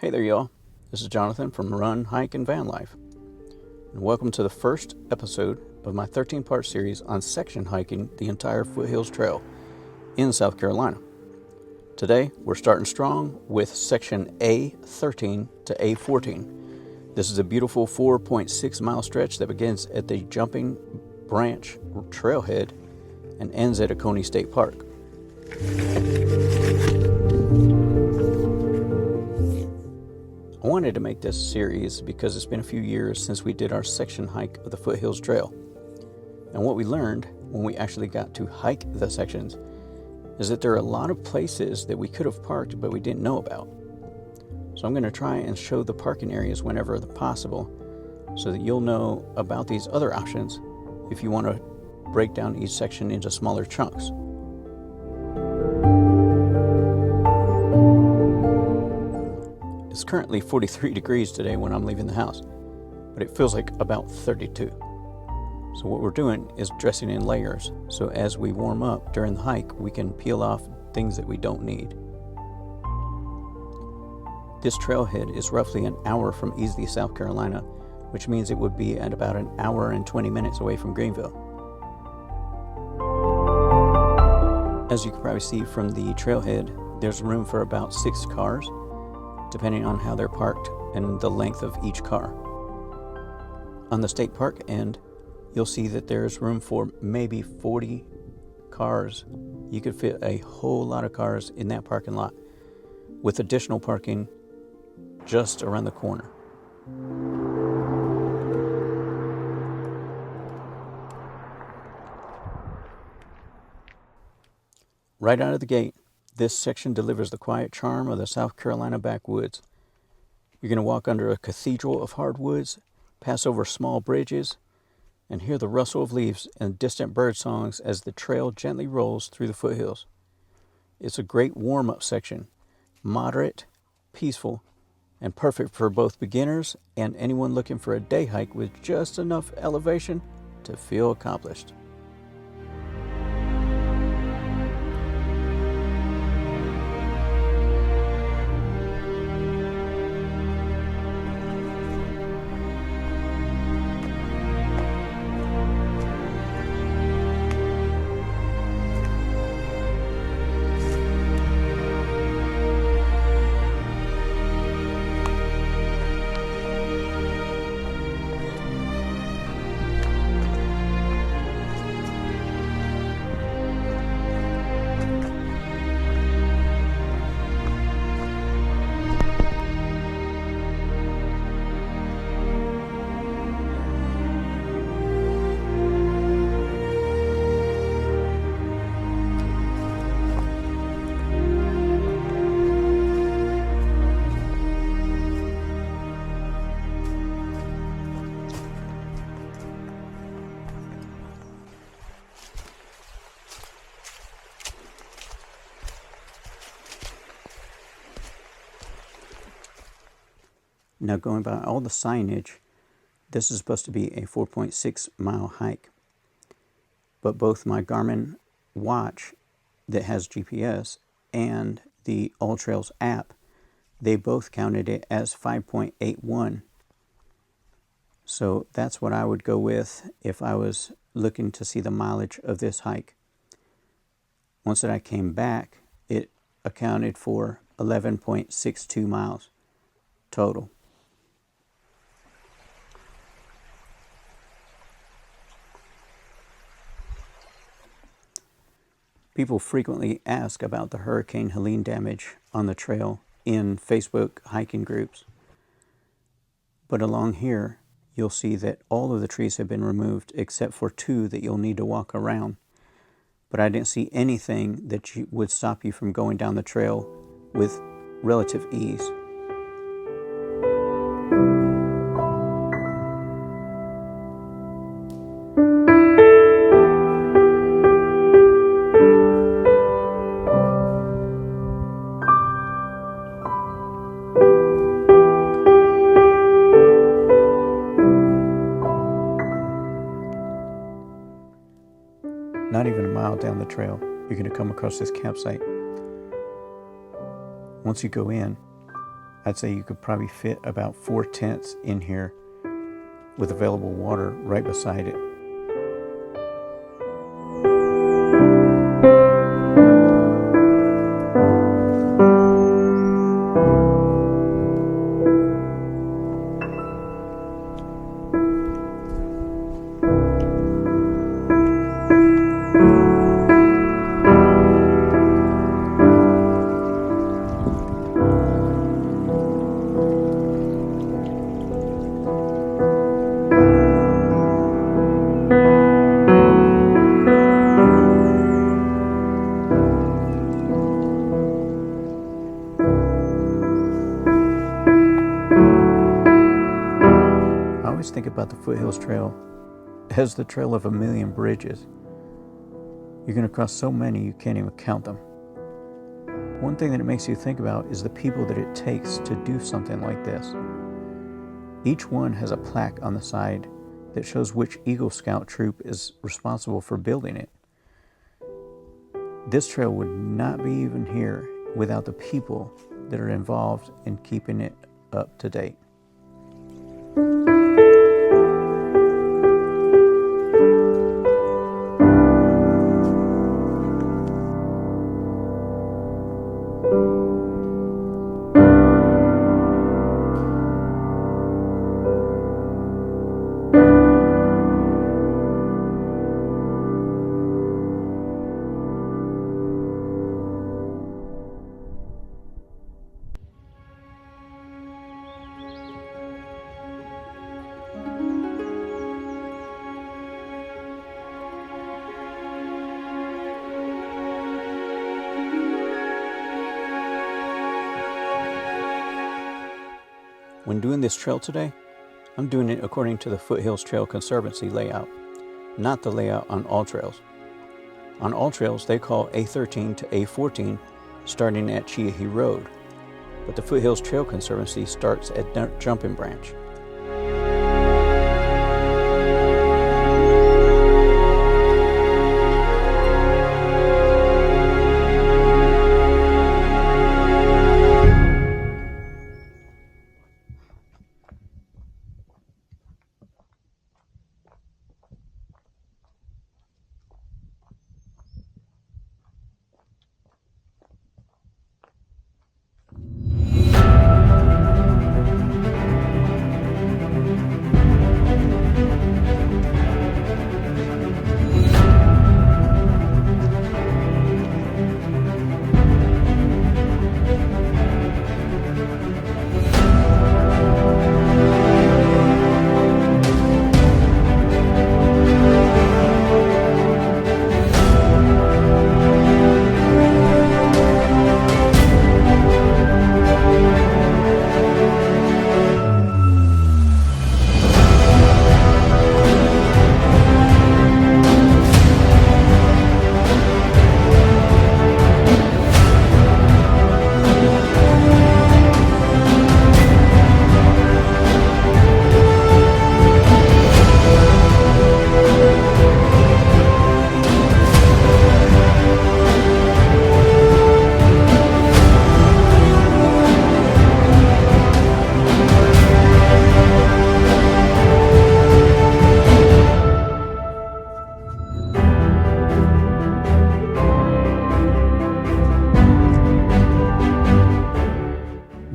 Hey there, y'all. This is Jonathan from Run, Hike, and Vanlife, and welcome to the first episode of my 13-part series on section hiking the entire Foothills Trail in South Carolina. Today, we're starting strong with Section A13 to A14. This is a beautiful 4.6 mile stretch that begins at the Jumping Branch Trailhead and ends at Oconee State Park. I wanted to make this series because it's been a few years since we did our section hike of the Foothills Trail. And what we learned when we actually got to hike the sections is that there are a lot of places that we could have parked but we didn't know about. So I'm going to try and show the parking areas whenever possible so that you'll know about these other options if you want to break down each section into smaller chunks. It's currently 43 degrees today when I'm leaving the house, but it feels like about 32. So what we're doing is dressing in layers, so as we warm up during the hike, we can peel off things that we don't need. This trailhead is roughly an hour from Easley, South Carolina, which means it would be at about an hour and 20 minutes away from Greenville. As you can probably see from the trailhead, there's room for about 6 cars, depending on how they're parked and the length of each car. On the state park end, you'll see that there's room for maybe 40 cars. You could fit a whole lot of cars in that parking lot, with additional parking just around the corner. Right out of the gate, this section delivers the quiet charm of the South Carolina backwoods. You're going to walk under a cathedral of hardwoods, pass over small bridges, and hear the rustle of leaves and distant bird songs as the trail gently rolls through the foothills. It's a great warm-up section, moderate, peaceful, and perfect for both beginners and anyone looking for a day hike with just enough elevation to feel accomplished. Now, going by all the signage, this is supposed to be a 4.6 mile hike. But both my Garmin watch that has GPS and the Alltrails app, they both counted it as 5.81. So that's what I would go with if I was looking to see the mileage of this hike. Once that I came back, it accounted for 11.62 miles total. People frequently ask about the Hurricane Helene damage on the trail in Facebook hiking groups. But along here, you'll see that all of the trees have been removed except for 2 that you'll need to walk around. But I didn't see anything that would stop you from going down the trail with relative ease. Not even a mile down the trail, you're going to come across this campsite. Once you go in, I'd say you could probably fit about 4 tents in here with available water right beside it. I always think about the Foothills Trail as the trail of a million bridges. You're going to cross so many you can't even count them. One thing that it makes you think about is the people that it takes to do something like this. Each one has a plaque on the side that shows which Eagle Scout troop is responsible for building it. This trail would not be even here without the people that are involved in keeping it up to date. When doing this trail today, I'm doing it according to the Foothills Trail Conservancy layout, not the layout on Alltrails. On Alltrails, they call A13 to A14 starting at Chiahe Road, but the Foothills Trail Conservancy starts at Jumping Branch.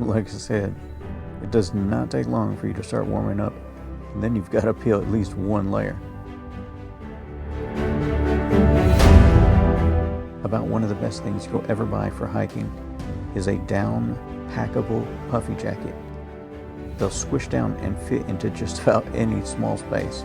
Like I said, it does not take long for you to start warming up, and then you've got to peel at least one layer. About one of the best things you'll ever buy for hiking is a down packable puffy jacket. They'll squish down and fit into just about any small space.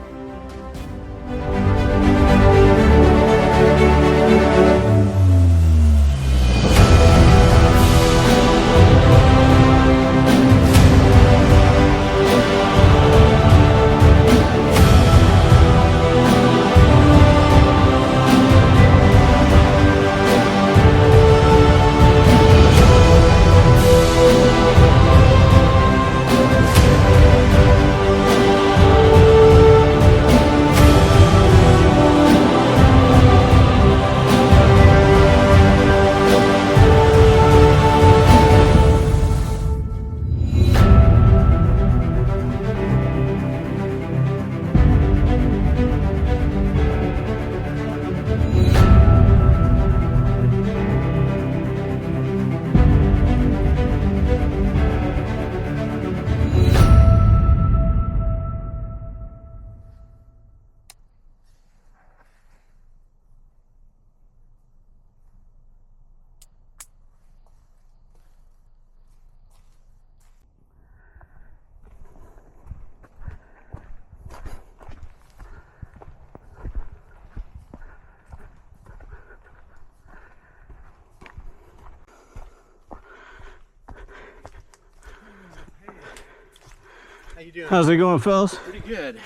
How you doing? How's it going, fellas? Pretty good.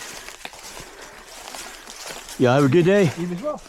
Y'all have a good day? You as well.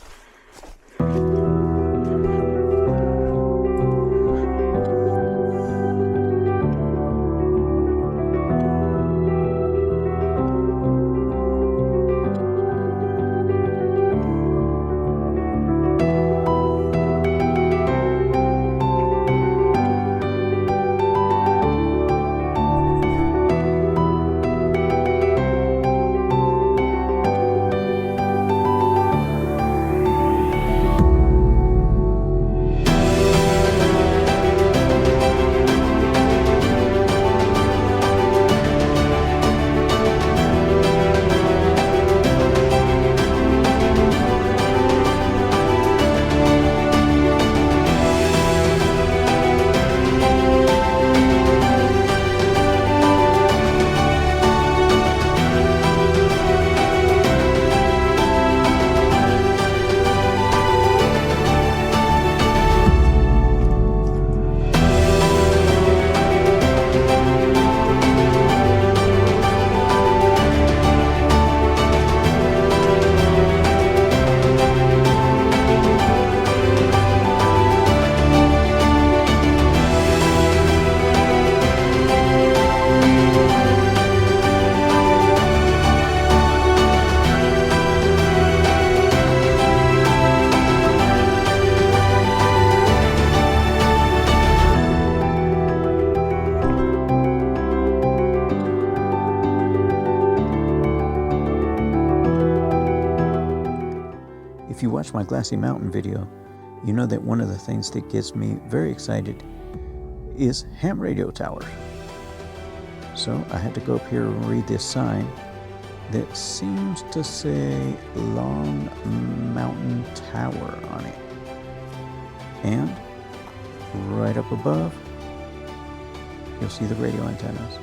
If you watch my Glassy Mountain video, you know that one of the things that gets me very excited is ham radio towers. So I had to go up here and read this sign that seems to say Long Mountain Tower on it. And right up above, you'll see the radio antennas.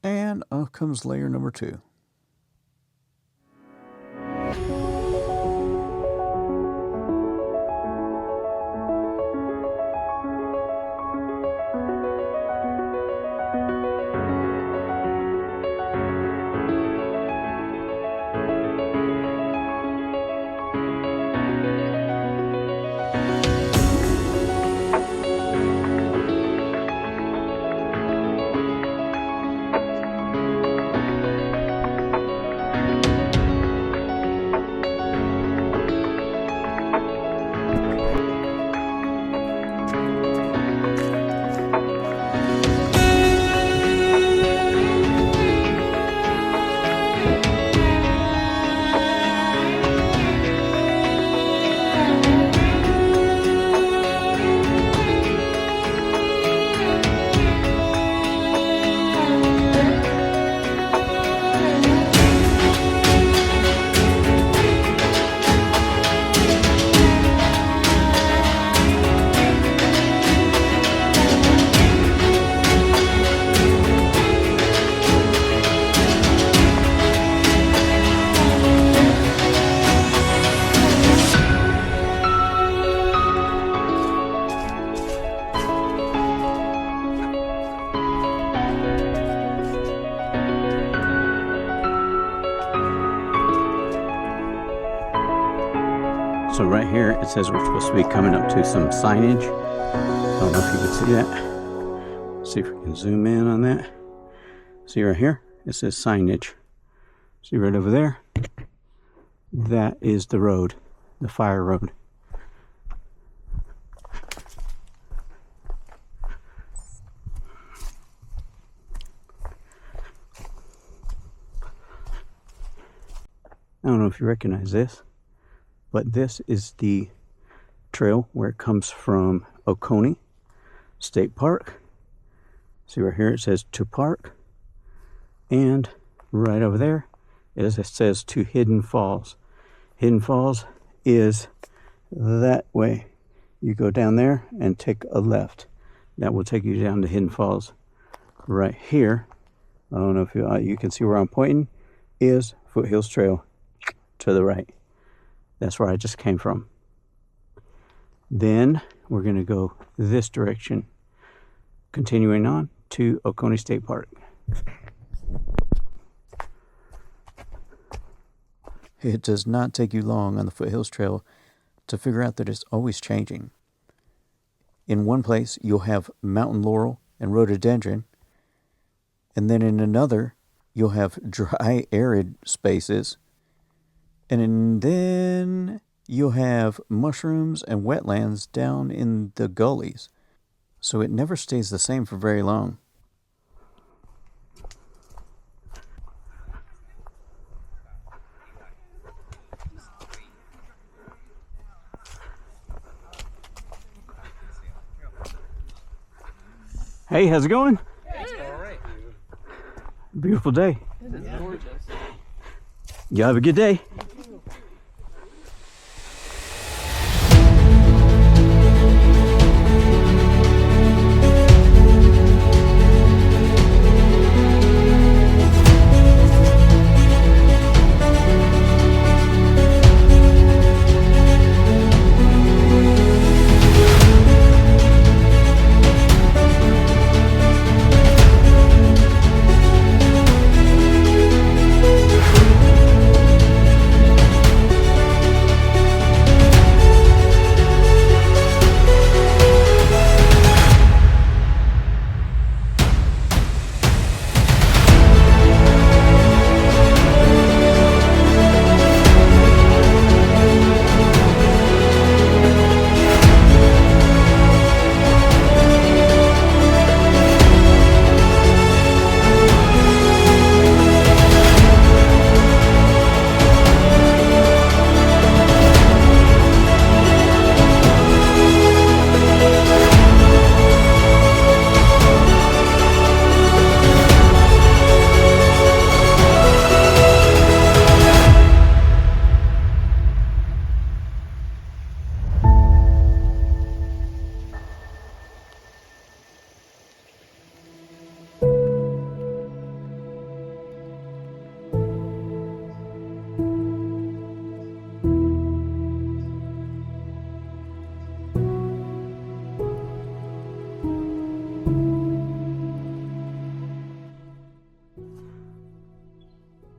And off comes layer number 2. So right here it says we're supposed to be coming up to some signage. I don't know if you can see that. See if we can zoom in on that. See right here? It says signage. See right over there? That is the road, the fire road. I don't know if you recognize this, but this is the trail where it comes from Oconee State Park. See right here it says to park, and right over there it says to Hidden Falls. Hidden Falls is that way. You go down there and take a left. That will take you down to Hidden Falls. Right here, I don't know if you can see where I'm pointing, is Foothills Trail to the right. That's where I just came from. Then we're going to go this direction, continuing on to Oconee State Park. It does not take you long on the Foothills Trail to figure out that it's always changing. In one place, you'll have mountain laurel and rhododendron, and then in another, you'll have dry, arid spaces, and then you'll have mushrooms and wetlands down in the gullies. So it never stays the same for very long. Hey, how's it going? Yeah, it's all right. Beautiful day. It is gorgeous. You have a good day.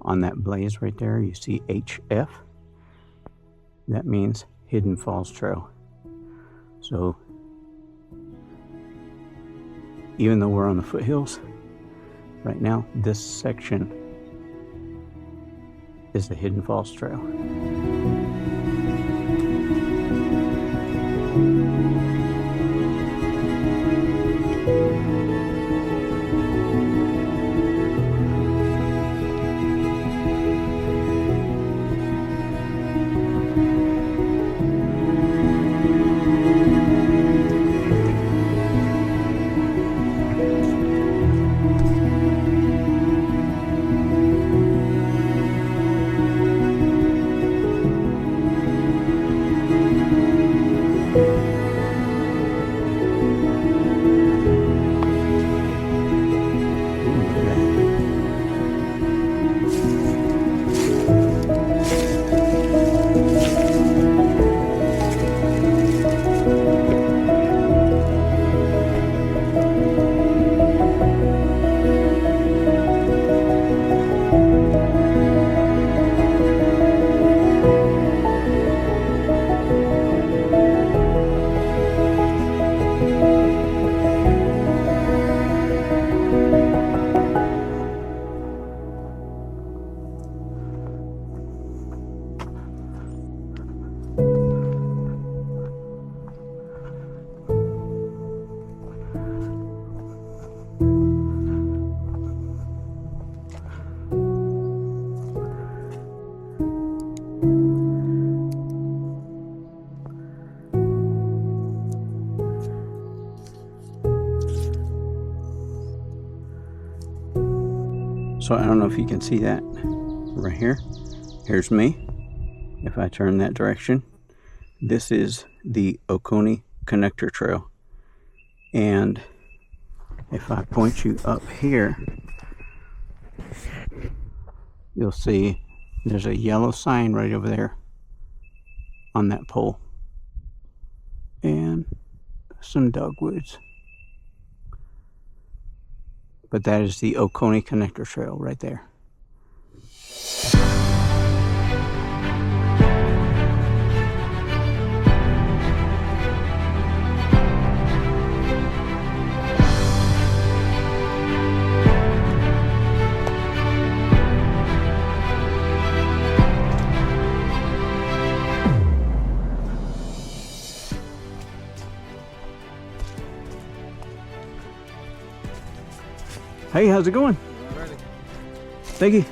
On that blaze right there, you see HF. That means Hidden Falls Trail. So even though we're on the foothills right now, this section is the Hidden Falls Trail. So I don't know if you can see that right here. Here's me. If I turn that direction, this is the Oconee Connector Trail. And if I point you up here, you'll see there's a yellow sign right over there on that pole. And some dogwoods. But that is the Oconee Connector Trail right there. Hey, how's it going? Ready. Thank you.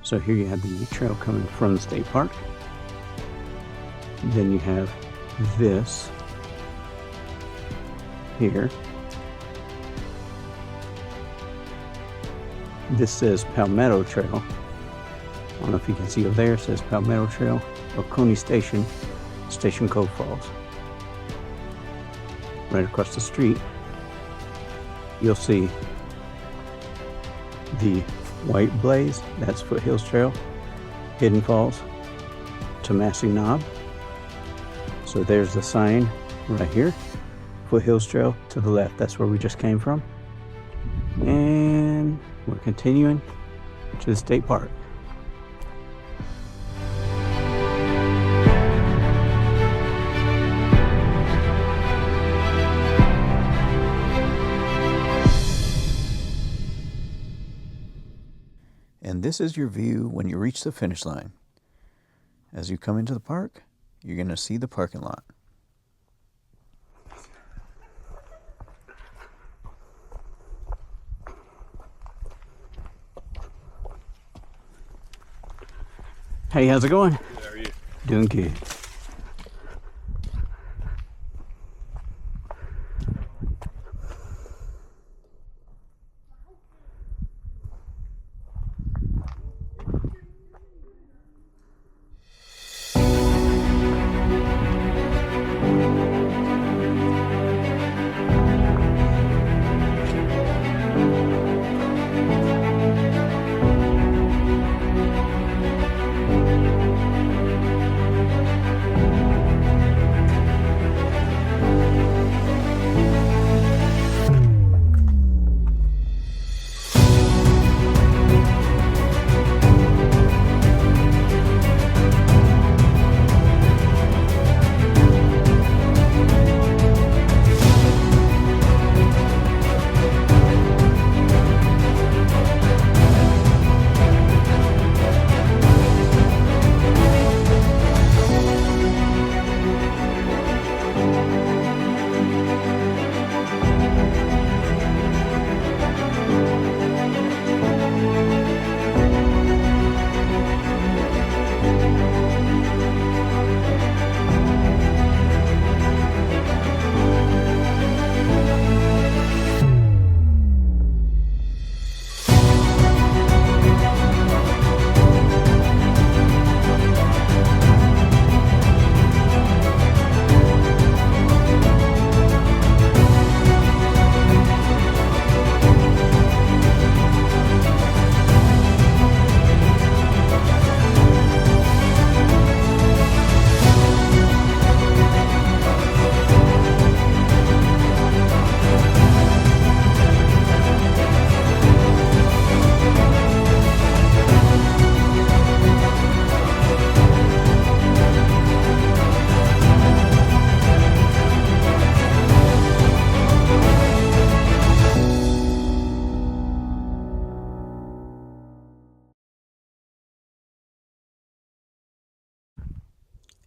So here you have the trail coming from the state park. Then you have this here. This says Palmetto Trail. I don't know if you can see over there, it says Palmetto Trail, Oconee Station, Station Cove Falls. Right across the street, you'll see the White Blaze, that's Foothills Trail, Hidden Falls, Tomasi Knob. So there's the sign right here, Foothills Trail to the left, that's where we just came from. And we're continuing to the state park. And this is your view when you reach the finish line. As you come into the park, you're going to see the parking lot. Hey, how's it going? Good, how are you? Doing good.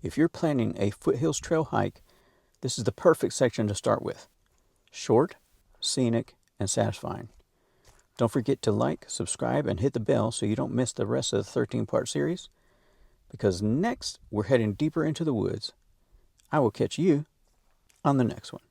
If you're planning a Foothills Trail hike, this is the perfect section to start with. Short, scenic, and satisfying. Don't forget to like, subscribe, and hit the bell so you don't miss the rest of the 13-part series, because next we're heading deeper into the woods. I will catch you on the next one.